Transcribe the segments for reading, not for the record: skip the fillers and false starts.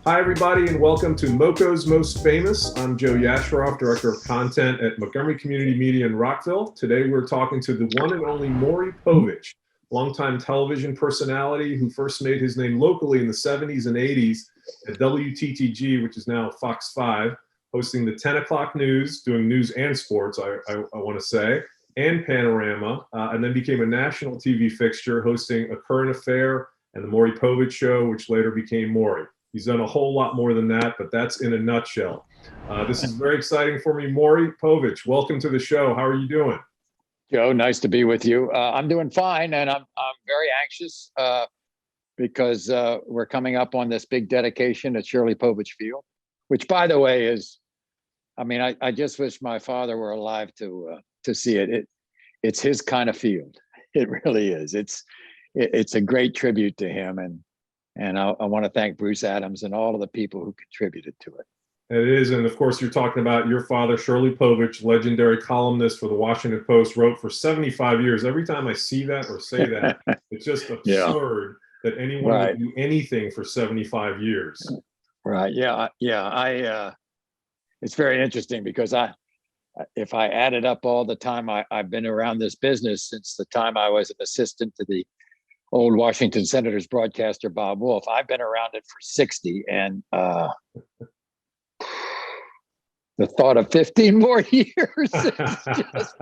Hi, everybody, and welcome to MoCo's Most Famous. I'm Joe Yasharoff, Director of Content at Montgomery Community Media in Rockville. Today, we're talking to the one and only Maury Povich, longtime television personality who first made his name locally in the 70s and 80s at WTTG, which is now Fox 5, hosting the 10 o'clock news, doing news and sports, I want to say, and Panorama, and then became a national TV fixture, hosting A Current Affair and the Maury Povich Show, which later became Maury. He's done a whole lot more than that, but that's in a nutshell. This is very exciting for me. Maury Povich, welcome to the show. How are you doing? Joe, nice to be with you. I'm doing fine, and I'm very anxious because we're coming up on this big dedication at Shirley Povich Field, which, by the way, is, I mean, I just wish my father were alive to see it. It's his kind of field. It really is. It's a great tribute to him, and I want to thank Bruce Adams and all of the people who contributed to it. It is, and of course, you're talking about your father, Shirley Povich, legendary columnist for the Washington Post, wrote for 75 years. Every time I see that or say that, it's just absurd that anyone would do anything for 75 years. Right. Yeah. It's very interesting because if I added up all the time I've been around this business since the time I was an assistant to the old Washington Senators broadcaster, Bob Wolf, I've been around it for 60, and the thought of 15 more years is just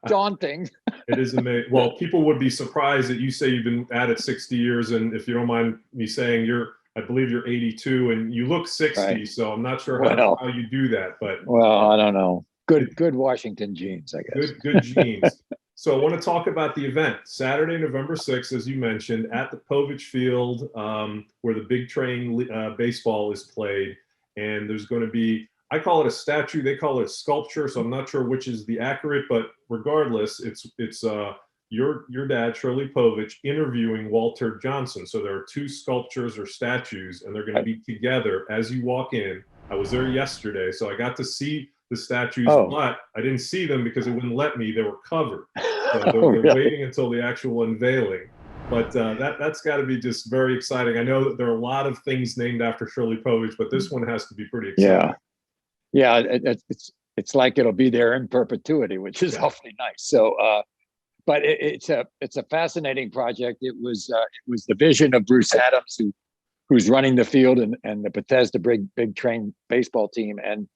daunting. It is amazing. Well, people would be surprised that you say you've been at it 60 years, and if you don't mind me saying, I believe you're 82, and you look 60, right. So I'm not sure how you do that, but I don't know. Good Washington genes, I guess. Good genes. So I want to talk about the event, Saturday, November 6th, as you mentioned, at the Povich Field, where the Big Train baseball is played. And there's going to be, I call it a statue, they call it a sculpture, so I'm not sure which is the accurate, but regardless, it's your dad, Shirley Povich, interviewing Walter Johnson. So there are two sculptures or statues, and they're going to be together as you walk in. I was there yesterday, so I got to see the statues, but I didn't see them because it wouldn't let me. They were covered. So they're waiting until the actual unveiling. But that's got to be just very exciting. I know that there are a lot of things named after Shirley Povich, but this one has to be pretty exciting. Yeah. It's like it'll be there in perpetuity, which is awfully nice. So, but it's a fascinating project. It was the vision of Bruce Adams, who's running the field and the Bethesda Big Train baseball team, and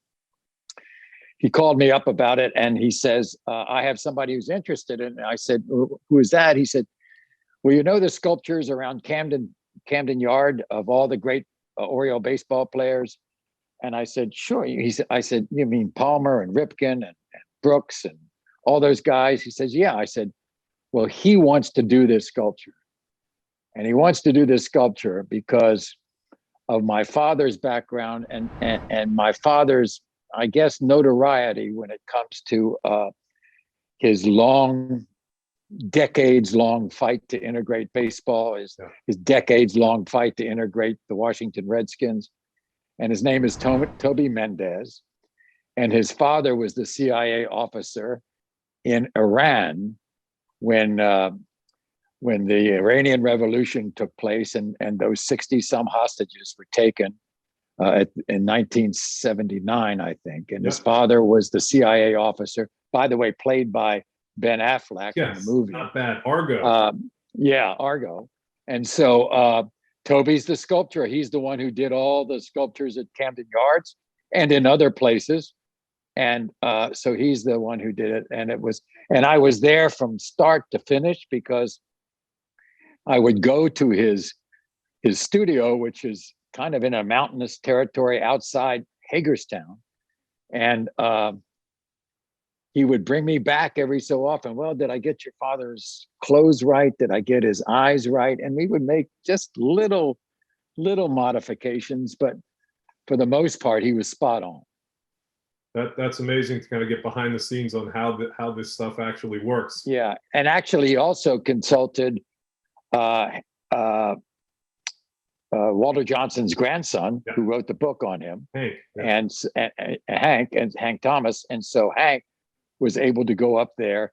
he called me up about it, and he says, I have somebody who's interested. And I said, who is that? He said, well, you know the sculptures around Camden Yard of all the great Oriole baseball players? And I said, sure. I said, you mean Palmer and Ripken and Brooks and all those guys? He says, yeah. I said, well, he wants to do this sculpture. And he wants to do this sculpture because of my father's background and my father's, I guess, notoriety when it comes to his decades-long fight to integrate baseball, his decades-long fight to integrate the Washington Redskins. And his name is Toby Mendez. And his father was the CIA officer in Iran when the Iranian Revolution took place and those 60-some hostages were taken in 1979, I think. And his father was the CIA officer, by the way, played by Ben Affleck in the movie. Not bad. Argo. Argo. And so Toby's the sculptor. He's the one who did all the sculptures at Camden Yards and in other places. And so he's the one who did it. And I was there from start to finish because I would go to his studio, which is kind of in a mountainous territory outside Hagerstown. And he would bring me back every so often. Well, did I get your father's clothes right? Did I get his eyes right? And we would make just little modifications, but for the most part, he was spot on. That's amazing to kind of get behind the scenes on how this stuff actually works. Yeah, and actually he also consulted Walter Johnson's grandson, who wrote the book on him, Hank Thomas. And so Hank was able to go up there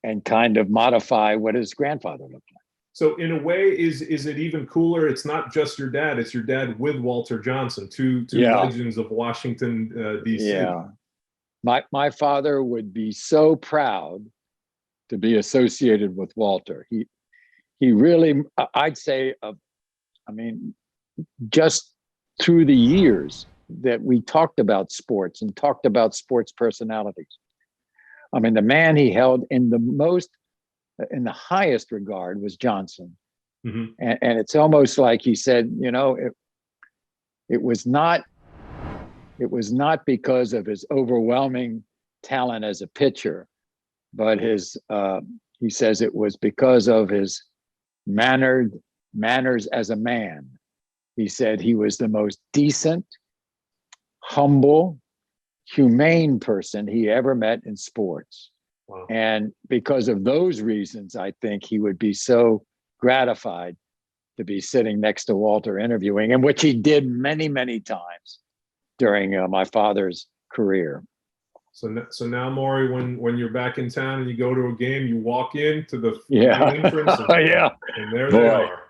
and kind of modify what his grandfather looked like. So in a way, is it even cooler? It's not just your dad; it's your dad with Walter Johnson, two Yeah. legends of Washington D.C. Yeah. My father would be so proud to be associated with Walter. He really, I'd say, I mean, just through the years that we talked about sports and talked about sports personalities. I mean, the man he held in the highest regard was Johnson. Mm-hmm. And it's almost like he said, you know, it was not because of his overwhelming talent as a pitcher, but he says it was because of his manners as a man. He said he was the most decent, humble, humane person he ever met in sports. Wow. And because of those reasons, I think he would be so gratified to be sitting next to Walter interviewing, and which he did many, many times during my father's career. So now, Maury, when you're back in town and you go to a game, you walk into the main entrance, and there they are.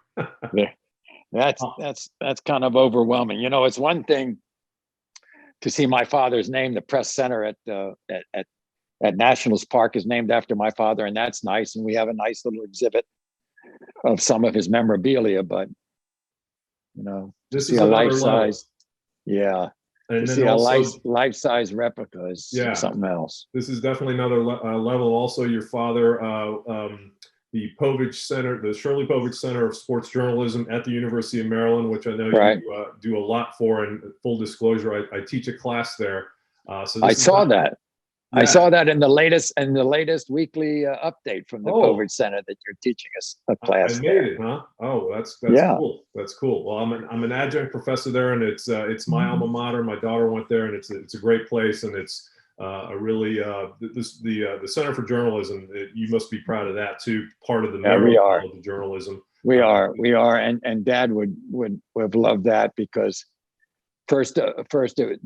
That's kind of overwhelming. You know, it's one thing to see my father's name. The press center at Nationals Park is named after my father, and that's nice. And we have a nice little exhibit of some of his memorabilia. But you know, this is a life-size, and to see a life-size replica is something else. This is definitely another level. Also, your father, the Povich Center, the Shirley Povich Center of Sports Journalism at the University of Maryland, which I know you do a lot for. And full disclosure, I teach a class there. So I saw that. Yeah. I saw that in the latest weekly update from the Povich Center that you're teaching us a class. I made it, huh? Oh, that's cool. That's cool. Well, I'm an adjunct professor there, and it's my alma mater. My daughter went there, and it's a great place, and it's a really the Center for Journalism. You must be proud of that too. Part of the Maryland of journalism. We are, and Dad would have loved that because first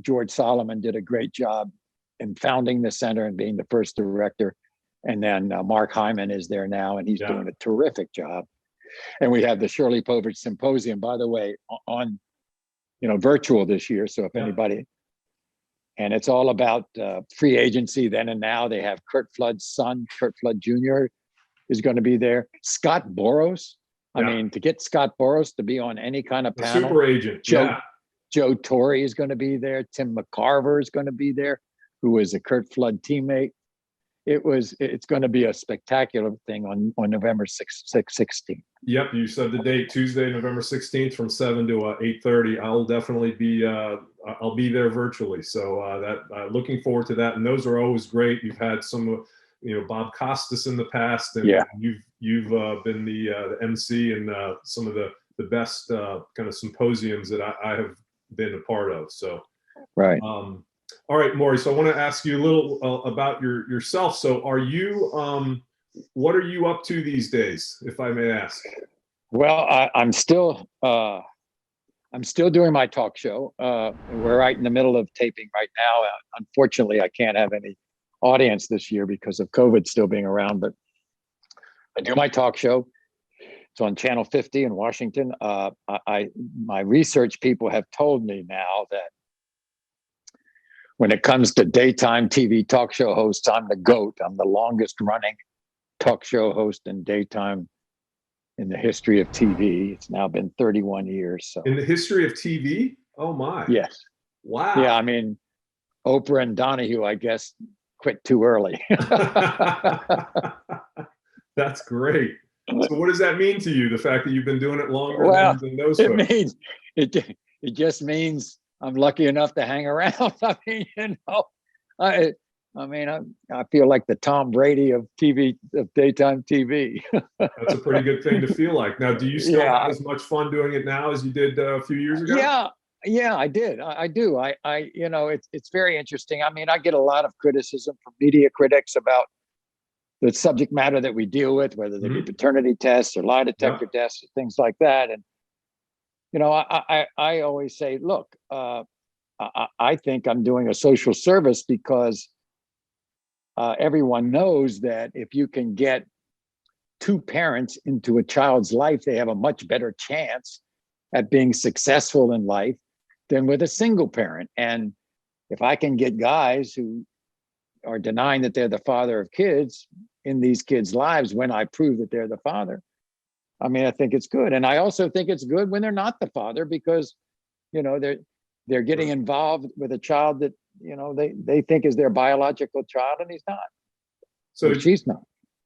George Solomon did a great job in founding the center and being the first director, and then Mark Hyman is there now, and he's doing a terrific job. And we have the Shirley Povich Symposium, by the way, on virtual this year. So if anybody, and it's all about free agency then and now. They have Curt Flood's son, Curt Flood Jr. is going to be there. Scott Boras. I mean, to get Scott Boras to be on any kind of panel. Super agent. Joe Torre is going to be there. Tim McCarver is going to be there, who was a Curt Flood teammate. It's going to be a spectacular thing on November 16th. Yep, you said the date, Tuesday, November 16th from 7 to 8:30. I'll definitely be I'll be there virtually. So looking forward to that. And those are always great. You've had some Bob Costas in the past, and you've been the MC in some of the best kind of symposiums that I have been a part of. So right. All right, Maury. So I want to ask you a little about yourself. So are you, what are you up to these days, if I may ask? Well, I'm still doing my talk show. We're right in the middle of taping right now. Unfortunately, I can't have any audience this year because of COVID still being around, but I do my talk show. It's on Channel 50 in Washington. My research people have told me now that when it comes to daytime TV talk show hosts, I'm the GOAT. I'm the longest running talk show host in daytime in the history of TV. It's now been 31 years. So in the history of TV? Oh my. Yes. Wow. Yeah, I mean, Oprah and Donahue, I guess, quit too early. That's great. So what does that mean to you, the fact that you've been doing it longer than those folks? It just means I'm lucky enough to hang around. I mean, I feel like the Tom Brady of daytime TV. That's a pretty good thing to feel like. Now, do you still have as much fun doing it now as you did a few years ago? Yeah, I did. I do. It's very interesting. I mean, I get a lot of criticism from media critics about the subject matter that we deal with, whether they be paternity tests or lie detector tests or things like that. And I always say, look, I think I'm doing a social service because everyone knows that if you can get two parents into a child's life, they have a much better chance at being successful in life than with a single parent. And if I can get guys who are denying that they're the father of kids in these kids' lives when I prove that they're the father, I mean, I think it's good. And I also think it's good when they're not the father, because, you know, they're getting involved with a child that, you know, they think is their biological child, and he's not. So she's not.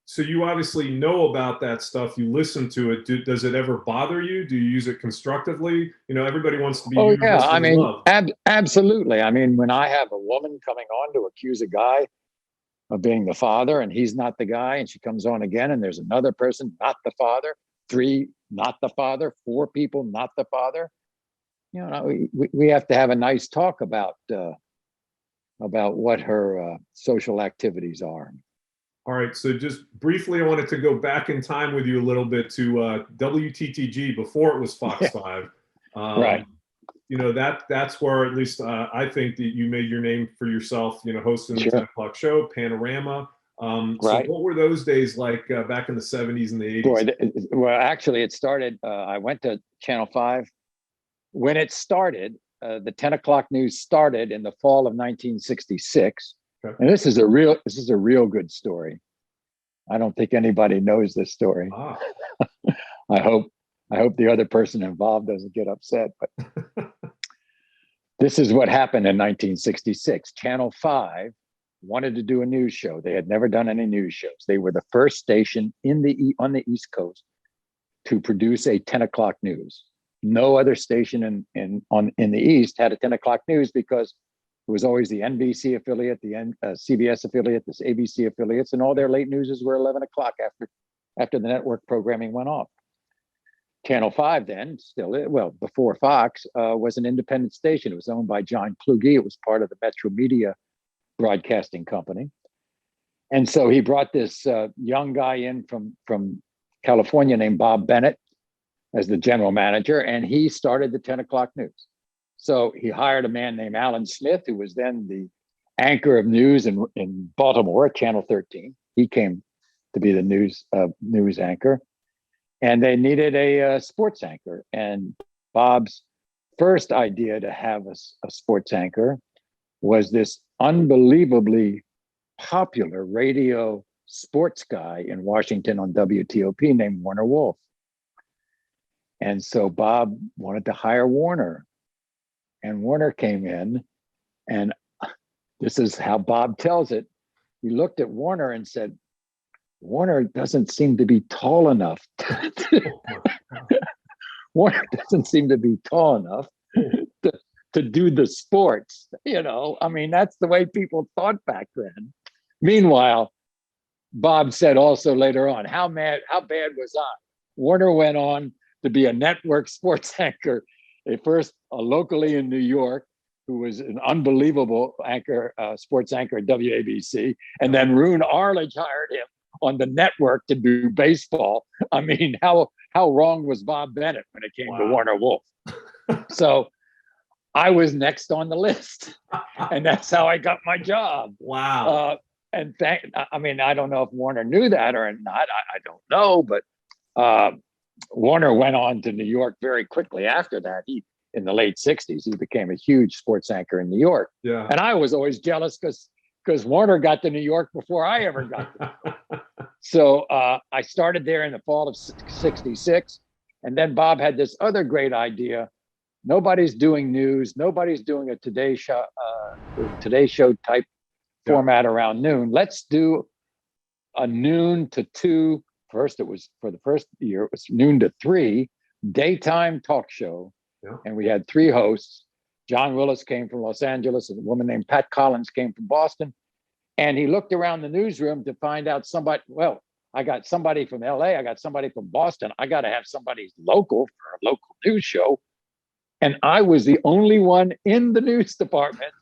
So you obviously know about that stuff. You listen to it. Does it ever bother you? Do you use it constructively? You know, everybody wants to be Oh, yeah. universally I mean, loved. absolutely. I mean, when I have a woman coming on to accuse a guy of being the father and he's not the guy, and she comes on again and there's another person, not the father, 3, not the father, 4 people, not the father, you know, we have to have a nice talk about what her social activities are. All right, so just briefly, I wanted to go back in time with you a little bit to WTTG before it was Fox 5. Right. You know, that's where at least I think that you made your name for yourself, you know, hosting the 10 o'clock show, Panorama. So Right. what were those days like back in the 70s and the 80s? Boy, well, actually, it started, I went to Channel 5. When it started, the 10 o'clock news started in the fall of 1966. Okay. And this is a real good story. I don't think anybody knows this story. Ah. I hope the other person involved doesn't get upset, but this is what happened in 1966. Channel 5 wanted to do a news show. They had never done any news shows. They were the first station on the East Coast to produce a 10 o'clock news. No other station in the East had a 10 o'clock news, because it was always the NBC affiliate, the CBS affiliate, the ABC affiliates, and all their late newses were 11 o'clock after the network programming went off. Channel 5 then, before Fox, was an independent station. It was owned by John Kluge. It was part of the Metro Media Broadcasting Company. And so he brought this young guy in from California named Bob Bennett as the general manager, and he started the 10 o'clock news. So he hired a man named Alan Smith, who was then the anchor of news in Baltimore at Channel 13. He came to be the news anchor, and they needed a sports anchor. And Bob's first idea to have a sports anchor was this unbelievably popular radio sports guy in Washington on WTOP named Warner Wolf. And so Bob wanted to hire Warner. And Warner came in, and this is how Bob tells it. He looked at Warner and said, Warner doesn't seem to be tall enough. Warner doesn't seem to be tall enough to do the sports. You know, I mean, that's the way people thought back then. Meanwhile, Bob said also later on, how bad was I? Warner went on to be a network sports anchor, first locally in New York, who was an unbelievable anchor, sports anchor at WABC, and then Roone Arledge hired him on the network to do baseball. I mean, how wrong was Bob Bennett when it came to Warner Wolf? So I was next on the list, and that's how I got my job. Wow. And I mean, I don't know if Warner knew that or not. I don't know, but Warner went on to New York very quickly after that. In the late 60s, he became a huge sports anchor in New York. Yeah. And I was always jealous because Warner got to New York before I ever got there. So I started there in the fall of 66. And then Bob had this other great idea. Nobody's doing news. Nobody's doing a Today Show type format around noon. Let's do a noon to 2. First, it was for the first year, it was noon to 3 daytime talk show. Yeah. And we had 3 hosts. John Willis came from Los Angeles, and a woman named Pat Collins came from Boston. And he looked around the newsroom to find out I got somebody from LA, I got somebody from Boston. I got to have somebody local for a local news show. And I was the only one in the news department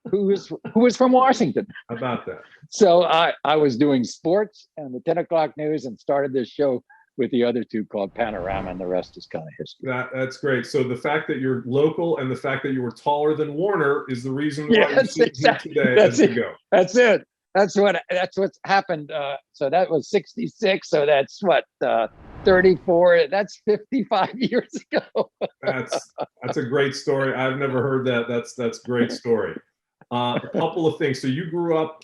who was from Washington. How about that? So I was doing sports and the 10 o'clock news, and started this show with the other 2 called Panorama, and the rest is kind of history. That's great. So the fact that you're local and the fact that you were taller than Warner is the reason why you're sitting here today as you go. That's it. that's what's happened. So that was 66. So that's what, 34. That's 55 years ago. That's a great story. I've never heard that. That's a great story. A couple of things. So you grew up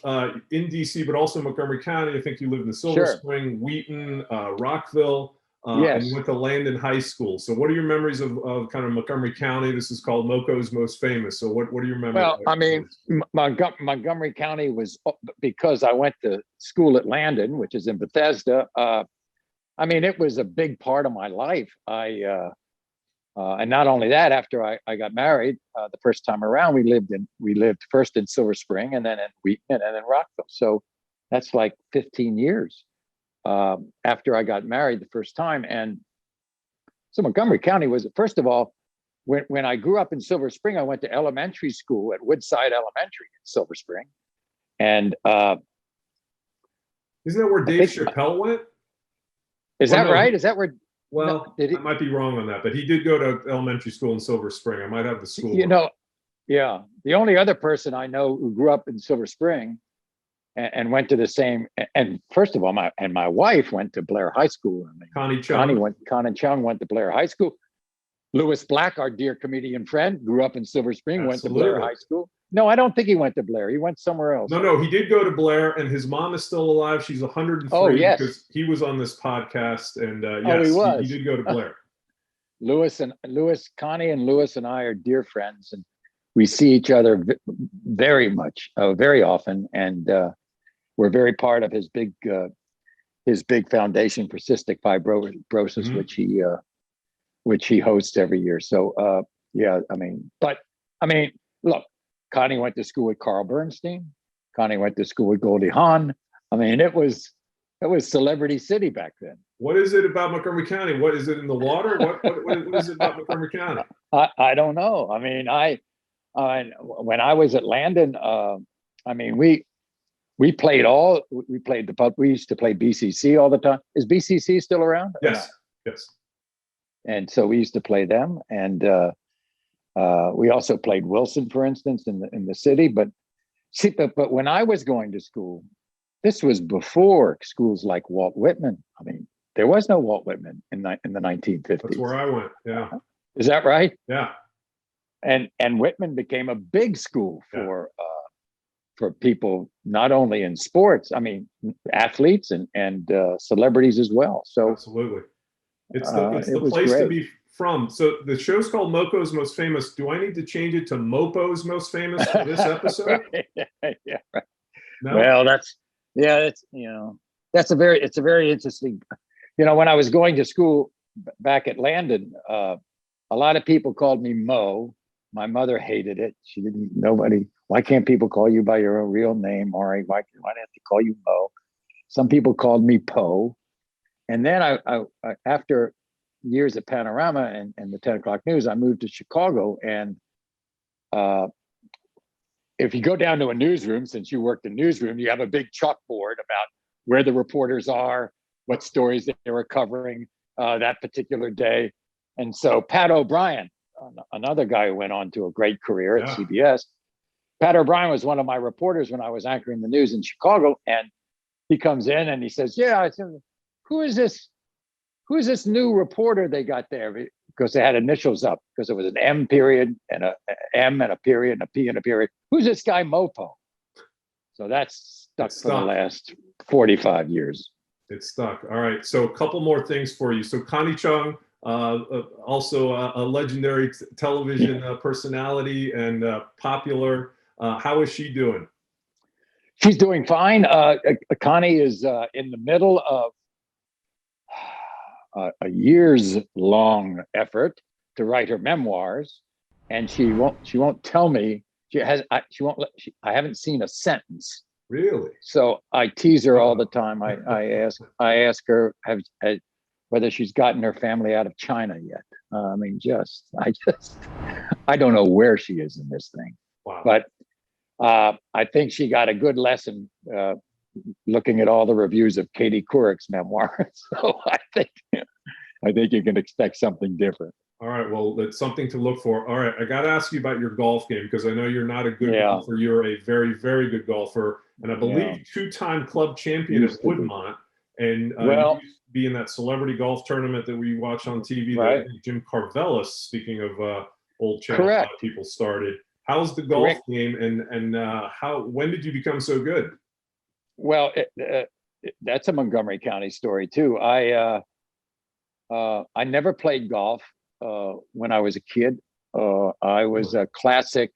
in DC, but also Montgomery County. I think you lived in Silver Sure. Spring, Wheaton, Rockville, Yes. and you went to Landon High School. So what are your memories of kind of Montgomery County? This is called MoCo's Most Famous. So what are your memories? Well, I mean, Montgomery County was, because I went to school at Landon, which is in Bethesda. I mean, it was a big part of my life. And not only that, after I got married, the first time around, we lived first in Silver Spring, and then in Wheaton, and then in Rockville. So that's like 15 years after I got married the first time. And so Montgomery County was, first of all, when I grew up in Silver Spring, I went to elementary school at Woodside Elementary in Silver Spring. And isn't that where Dave Chappelle went? Is that right? Is that where? Well, I might be wrong on that, but he did go to elementary school in Silver Spring. I might have the school. Yeah. The only other person I know who grew up in Silver Spring and went to the same, and first of all, my wife went to Blair High School. I mean, Connie Chung. Connie Chung went to Blair High School. Lewis Black, our dear comedian friend, grew up in Silver Spring, went to Blair High School. No, I don't think he went to Blair. He went somewhere else. No, he did go to Blair, and his mom is still alive. She's 103. Oh, yes. Because he was on this podcast, and yes, he did go to Blair. Connie and Lewis and I are dear friends, and we see each other very often, and we're very part of his big foundation for cystic fibrosis, mm-hmm. which he hosts every year. So look, Connie went to school with Carl Bernstein. Connie went to school with Goldie Hawn. I mean, it was Celebrity City back then. What is it about Montgomery County? What is it in the water? What is it about Montgomery County? I don't know. I mean, when I was at Landon, I mean, we used to play BCC all the time. Is BCC still around? Yes. And so we used to play them, and we also played Wilson, for instance, in the city. But when I was going to school, this was before schools like Walt Whitman. I mean, there was no Walt Whitman in the 1950s. That's where I went. Yeah. Is that right? Yeah. And Whitman became a big school for people not only in sports. I mean, athletes and celebrities as well. So absolutely, it's the place to be from. So the show's called MoCo's Most Famous. Do I need to change it to Mopo's Most Famous for this episode? Yeah. Right. No? Well, it's a very interesting. When I was going to school back at Landon, a lot of people called me Mo. My mother hated it. Why can't people call you by your own real name, Maury? Why do they have to call you Mo? Some people called me Po. And then I after years at Panorama and the 10 o'clock news, I moved to Chicago. And if you go down to a newsroom, since you worked in newsroom, you have a big chalkboard about where the reporters are, what stories they were covering that particular day. And so Pat O'Brien, another guy who went on to a great career at CBS, Pat O'Brien was one of my reporters when I was anchoring the news in Chicago. And he comes in and he says, who is this new reporter they got there? Because they had initials up, because it was an M period and a M and a period and a P and a period. Who's this guy Mopo? So that's stuck for the last 45 years. It's stuck. All right. So a couple more things for you. So Connie Chung, also a legendary television personality and popular. How is she doing? She's doing fine. Connie is in the middle of a years-long effort to write her memoirs, and she won't tell me. I haven't seen a sentence. Really? So I tease her all the time. I ask her whether she's gotten her family out of China yet. I don't know where she is in this thing. Wow. But I think she got a good lesson looking at all the reviews of Katie Couric's memoir. So I think you can expect something different. All right. Well, that's something to look for. All right. I got to ask you about your golf game because I know you're not a good golfer. You're a very, very good golfer. And I believe two-time club champion at Woodmont. And you used to be in that celebrity golf tournament that we watch on TV that Jim Carvelis, speaking of old Channel 5 people, started. How's the golf game, and when did you become so good? Well, that's a Montgomery County story too. I never played golf when I was a kid. I was a classic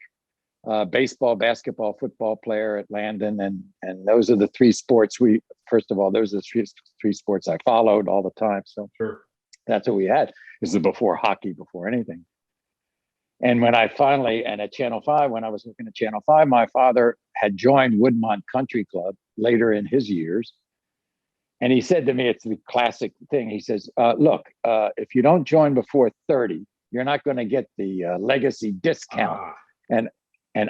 baseball, basketball, football player at Landon, and those are the three sports those are the three sports I followed all the time. So that's what we had. This is before hockey, before anything. And when I finally, and at Channel 5, when I was looking at Channel 5, my father had joined Woodmont Country Club later in his years. And he said to me, it's the classic thing. He says, look, if you don't join before 30, you're not going to get the legacy discount. And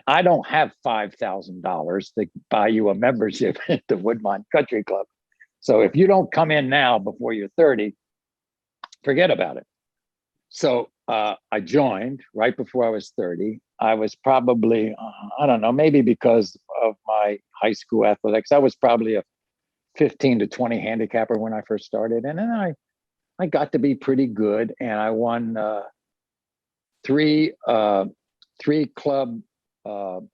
I don't have $5,000 to buy you a membership at the Woodmont Country Club. So if you don't come in now before you're 30, forget about it. So I joined right before I was 30. I was probably, I don't know, maybe because of my high school athletics, I was probably a 15 to 20 handicapper when I first started. And then I got to be pretty good, and I won three club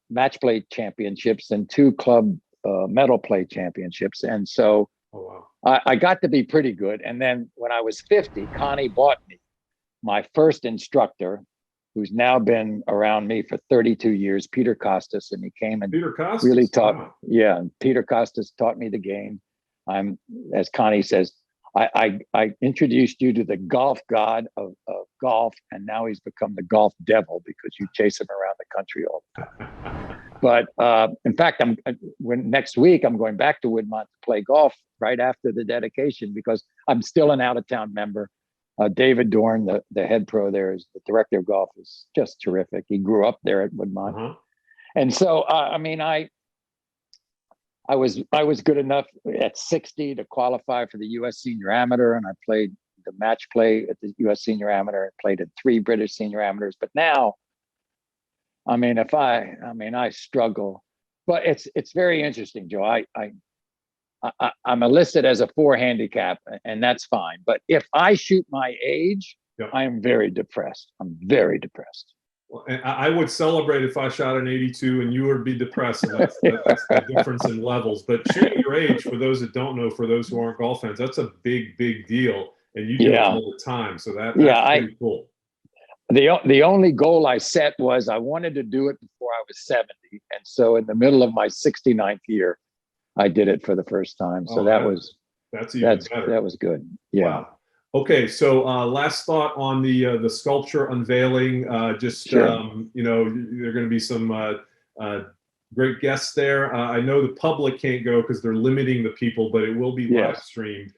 match play championships and 2 club medal play championships. And so I got to be pretty good. And then when I was 50, Connie bought me my first instructor, who's now been around me for 32 years, Peter Costas, and he came and really taught me. Yeah, and Peter Costas taught me the game. I'm, as Connie says, I introduced you to the golf god of golf, and now he's become the golf devil because you chase him around the country all the time. But in fact, next week I'm going back to Woodmont to play golf right after the dedication because I'm still an out-of-town member. David Dorn, the head pro there, is the director of golf, is just terrific. He grew up there at Woodmont, and so I mean, I was good enough at 60 to qualify for the U.S. Senior Amateur, and I played the match play at the U.S. Senior Amateur. I played in 3 British Senior Amateurs, but now, I mean, I struggle. But it's very interesting, Joe. I'm listed as a 4 handicap, and that's fine. But if I shoot my age, I am very depressed. I'm very depressed. Well, and I would celebrate if I shot an 82 and you would be depressed. And that's the difference in levels. But shooting your age, for those that don't know, for those who aren't golf fans, that's a big, big deal. And you do it all the time. So that's pretty cool. The only goal I set was I wanted to do it before I was 70. And so in the middle of my 69th year, I did it for the first time. So that was better. That was good. Yeah. Wow. Okay. So last thought on the sculpture unveiling. You know, there are going to be some great guests there. I know the public can't go because they're limiting the people, but it will be live streamed.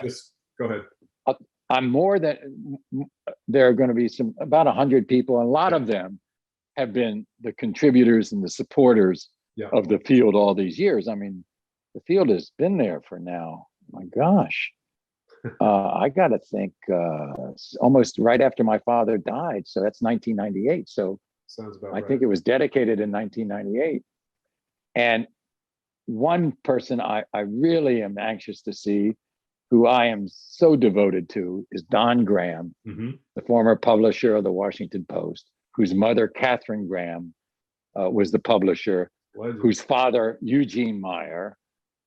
Just go ahead. I'm more than, there are going to be about 100 people, and a lot of them have been the contributors and the supporters of the field all these years. I mean, the field has been there for now, my gosh, I got to think almost right after my father died. So that's 1998. So sounds about right. I think it was dedicated in 1998. And one person I really am anxious to see, who I am so devoted to, is Don Graham, the former publisher of the Washington Post, whose mother, Catherine Graham, was the publisher, whose father, Eugene Meyer,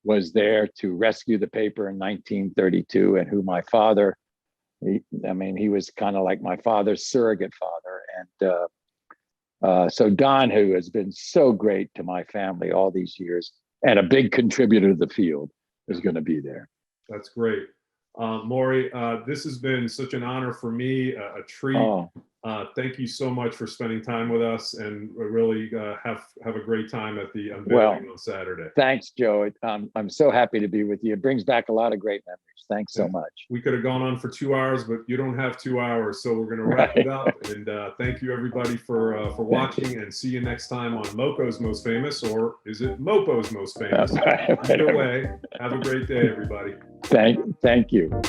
was there to rescue the paper in 1932, and who my father, he was kind of like my father's surrogate father. And so Don, who has been so great to my family all these years and a big contributor to the field, is going to be there. That's great. Maury, this has been such an honor for me, a treat. Thank you so much for spending time with us, and really have a great time at the unveiling on Saturday. Thanks, Joe. I'm so happy to be with you. It brings back a lot of great memories. Thanks so much. We could have gone on for 2 hours, but you don't have 2 hours, so we're going to wrap it up. And thank you, everybody, for watching, and see you next time on MoCo's Most Famous, or is it Mopo's Most Famous? Either way, have a great day, everybody. Thank you.